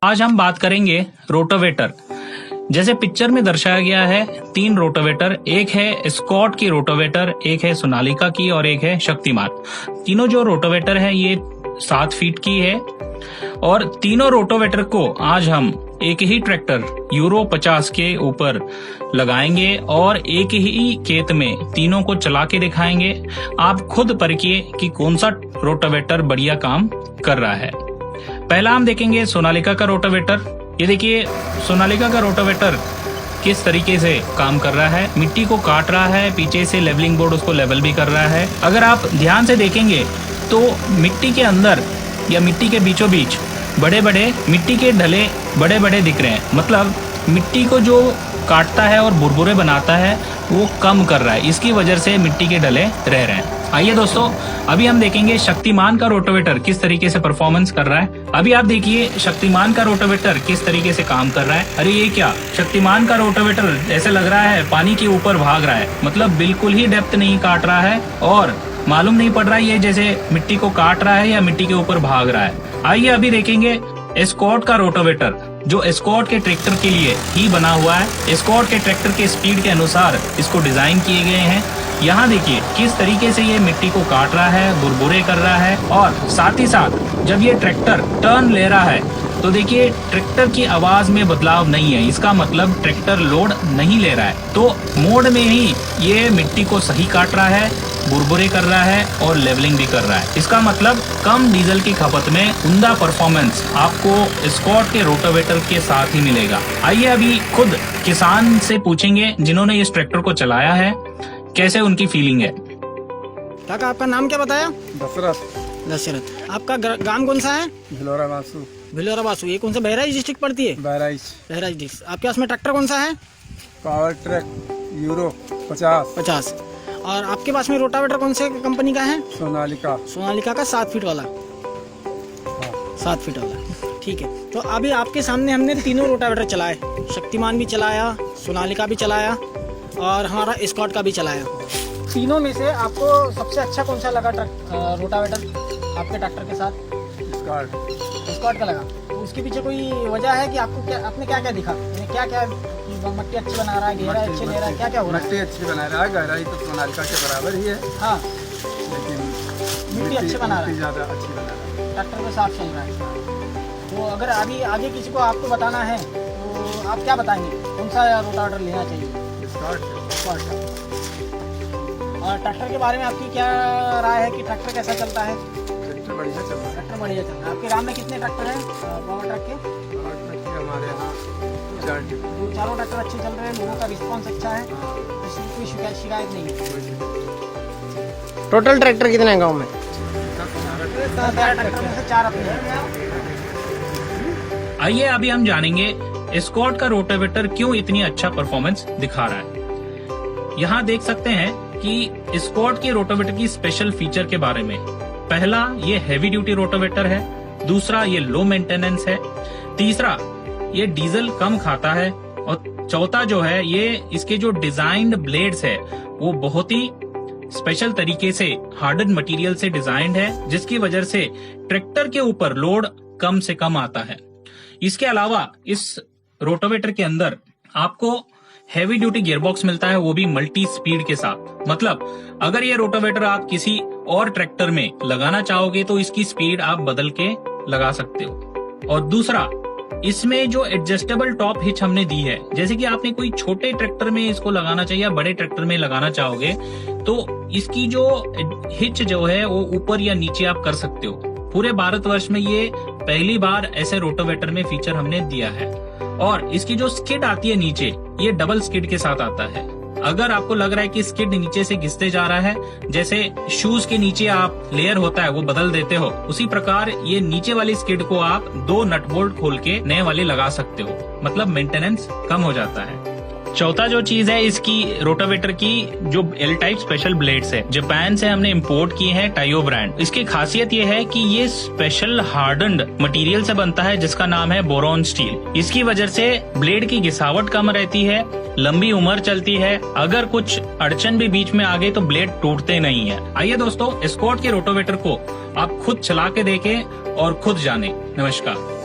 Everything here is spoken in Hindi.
आज हम बात करेंगे रोटावेटर। जैसे पिक्चर में दर्शाया गया है, 3 रोटावेटर, एक है स्कॉट की रोटावेटर, एक है सोनालिका की और एक है शक्तिमान। तीनों जो रोटावेटर है ये 7 फीट की है और तीनों रोटावेटर को आज हम एक ही ट्रैक्टर यूरो 50 के ऊपर लगाएंगे और एक ही खेत में तीनों को चला के दिखाएंगे। आप खुद परखिए कि कौन सा रोटावेटर बढ़िया काम कर रहा है। पहला हम देखेंगे सोनालिका का रोटावेटर। ये देखिए सोनालिका का रोटावेटर किस तरीके से काम कर रहा है। मिट्टी को काट रहा है, पीछे से लेवलिंग बोर्ड उसको लेवल भी कर रहा है। अगर आप ध्यान से देखेंगे तो मिट्टी के अंदर या मिट्टी के बीचों बीच बड़े बड़े मिट्टी के ढले बड़े बड़े दिख रहे हैं। मतलब मिट्टी को जो काटता है और बुरबुरे बनाता है वो कम कर रहा है, इसकी वजह से मिट्टी के ढले रह रहे हैं। आइए दोस्तों, अभी हम देखेंगे शक्तिमान का रोटावेटर किस तरीके से परफॉर्मेंस कर रहा है। अभी आप देखिए शक्तिमान का रोटावेटर किस तरीके से काम कर रहा है। अरे ये क्या, शक्तिमान का रोटावेटर ऐसे लग रहा है पानी के ऊपर भाग रहा है। मतलब बिल्कुल ही डेप्थ नहीं काट रहा है और मालूम नहीं पड़ रहा है ये जैसे मिट्टी को काट रहा है या मिट्टी के ऊपर भाग रहा है। आइए अभी देखेंगे एस्कॉर्ट का रोटावेटर, जो एस्कॉर्ट के ट्रैक्टर के लिए ही बना हुआ है। एस्कॉर्ट के ट्रैक्टर के स्पीड के अनुसार इसको डिजाइन किए गए हैं। यहाँ देखिए किस तरीके से ये मिट्टी को काट रहा है, बुरबुरे कर रहा है और साथ ही साथ जब ये ट्रैक्टर टर्न ले रहा है तो देखिए ट्रैक्टर की आवाज में बदलाव नहीं है। इसका मतलब ट्रैक्टर लोड नहीं ले रहा है, तो मोड में ही ये मिट्टी को सही काट रहा है, बुरबुरे कर रहा है और लेवलिंग भी कर रहा है। इसका मतलब कम डीजल की खपत में उम्दा परफॉर्मेंस आपको स्कॉट के रोटावेटर के साथ ही मिलेगा। आइए अभी खुद किसान से पूछेंगे जिन्होंने इस ट्रैक्टर को चलाया है, कैसे उनकी फीलिंग है। काका आपका नाम क्या बताया? दशरथ। आपका गांव कौन सा है? भिलोरा बासु। भिलोरा बासु। ये कौन सा बहराइच डिस्ट्रिक्ट पड़ती है? बहराइच डिस्ट्रिक्ट। आपके पास में ट्रैक्टर कौन सा है? Power track euro 50। और आपके पास में रोटावेटर कौन से कंपनी का है? सोनालिका का 7 फीट वाला। 7 फीट वाला, ठीक है। तो अभी आपके सामने हमने तीनों रोटावेटर चलाए, शक्तिमान भी चलाया, सोनालिका भी चलाया और हमारा स्कॉट का भी चलाया। तीनों में से आपको सबसे अच्छा कौन सा लगा रोटावेटर आपके ट्रैक्टर के साथ? स्कॉट का लगा। तो उसके पीछे कोई वजह है कि आपने क्या क्या दिखा? क्या क्या मट्टी अच्छी बना रहा है, गहराई अच्छी ले रहा है, क्या क्या हो रहा है? मट्टी अच्छी बना रहा है, गहराई तो सोनालिका के बराबर ही है। हाँ, लेकिन मिट्टी अच्छी बना रहा है, ज़्यादा अच्छी बना रहा है। ट्रैक्टर में साफ चल रहा है। तो अगर अभी आगे किसी को आपको बताना है तो आप क्या बताएंगे, कौन सा रोटावेटर लेना चाहिए? स्कॉट। और ट्रैक्टर के बारे में आपकी क्या राय है कि ट्रैक्टर कैसा चलता है? ट्रैक्टर बढ़िया चल रहा है। ट्रैक्टर बढ़िया चल रहा है। आपके गाँव में कितने ट्रैक्टर हैं पावर ट्रैक के? पावर ट्रैक के हमारे यहाँ 4 चारों ट्रैक्टर अच्छे चल रहे हैं, लोगों का रिस्पॉन्स अच्छा है, इसमें कोई शिकायत नहीं है। टोटल ट्रैक्टर कितने हैं गाँव में? 13 ट्रैक्टर में से 4 अपने हैं। आइए अभी हम जानेंगे स्कॉट का रोटावेटर क्यों इतनी अच्छा परफॉर्मेंस दिखा रहा है। यहाँ देख सकते हैं कि स्कॉट के रोटावेटर की स्पेशल फीचर के बारे में। पहला, ये हैवी ड्यूटी रोटावेटर है। दूसरा, ये लो मेंटेनेंस है। तीसरा, ये डीजल कम खाता है। और चौथा जो है, ये इसके जो डिजाइंड ब्लेड्स है वो बहुत ही स्पेशल तरीके से हार्डन मटेरियल से डिजाइंड है, जिसकी वजह से ट्रैक्टर के ऊपर लोड कम से कम आता है। इसके अलावा इस रोटावेटर के अंदर आपको हैवी ड्यूटी गियरबॉक्स मिलता है, वो भी मल्टी स्पीड के साथ। मतलब अगर ये रोटावेटर आप किसी और ट्रैक्टर में लगाना चाहोगे तो इसकी स्पीड आप बदल के लगा सकते हो। और दूसरा, इसमें जो एडजस्टेबल टॉप हिच हमने दी है, जैसे कि आपने कोई छोटे ट्रैक्टर में इसको लगाना चाहिए या बड़े ट्रैक्टर में लगाना चाहोगे तो इसकी जो हिच जो है वो ऊपर या नीचे आप कर सकते हो। पूरे भारतवर्ष में ये पहली बार ऐसे रोटावेटर में फीचर हमने दिया है। और इसकी जो स्किड आती है नीचे, ये डबल स्किड के साथ आता है। अगर आपको लग रहा है कि स्किड नीचे से घिसते जा रहा है, जैसे शूज के नीचे आप लेयर होता है वो बदल देते हो, उसी प्रकार ये नीचे वाली स्किड को आप 2 नट बोल्ट खोल के नए वाले लगा सकते हो। मतलब मेंटेनेंस कम हो जाता है। चौथा जो चीज है इसकी रोटावेटर की, जो एल टाइप स्पेशल ब्लेड्स है, जापान से हमने इंपोर्ट किए हैं, टाइयो ब्रांड। इसकी खासियत ये है कि ये स्पेशल हार्डन्ड मटेरियल से बनता है जिसका नाम है बोरॉन स्टील। इसकी वजह से ब्लेड की घिसावट कम रहती है, लंबी उम्र चलती है। अगर कुछ अड़चन भी बीच में आ गई तो ब्लेड टूटते नहीं है। आइए दोस्तों, स्कॉट के रोटावेटर को आप खुद चला के देखें और खुद जाने। नमस्कार।